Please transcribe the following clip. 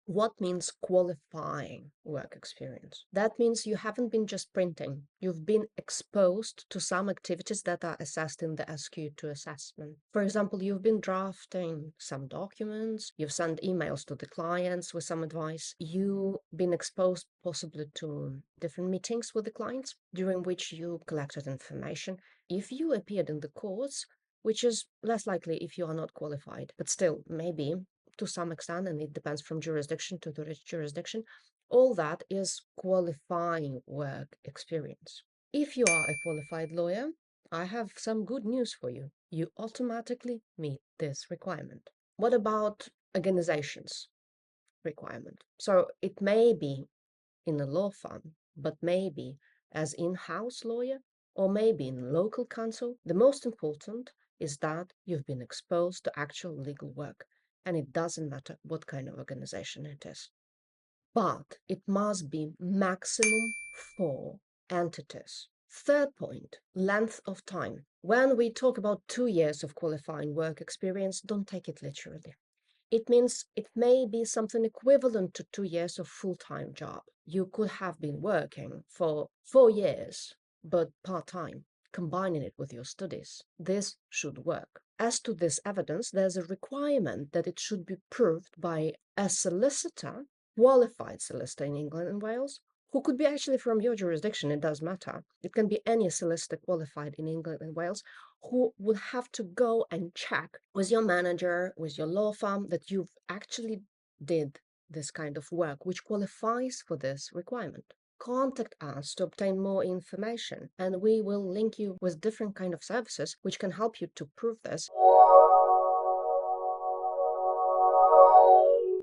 What means qualifying work experience? That means you haven't been just printing. You've been exposed to some activities that are assessed in the SQ2 assessment. For example, you've been drafting some documents, you've sent emails to the clients with some advice, you've been exposed possibly to different meetings with the clients during which you collected information. If you appeared in the courts, which is less likely if you are not qualified, but still, maybe to some extent, and it depends from jurisdiction to jurisdiction, all that is qualifying work experience. If you are a qualified lawyer, I have some good news for you. You automatically meet this requirement. What about organizations requirement? So it may be in a law firm, but maybe as in-house lawyer, or maybe in local counsel. The most important is that you've been exposed to actual legal work, and it doesn't matter what kind of organization it is. But it must be maximum 4 entities. Third point, length of time. When we talk about 2 years of qualifying work experience, don't take it literally. It means it may be something equivalent to 2 years of full-time job. You could have been working for 4 years, but part-time, combining it with your studies. This should work. As to this evidence, there's a requirement that it should be proved by a solicitor, qualified solicitor in England and Wales, who could be actually from your jurisdiction, it does matter. It can be any solicitor qualified in England and Wales who would have to go and check with your manager, with your law firm, that you've actually did this kind of work, which qualifies for this requirement. Contact us to obtain more information, and we will link you with different kind of services which can help you to prove this.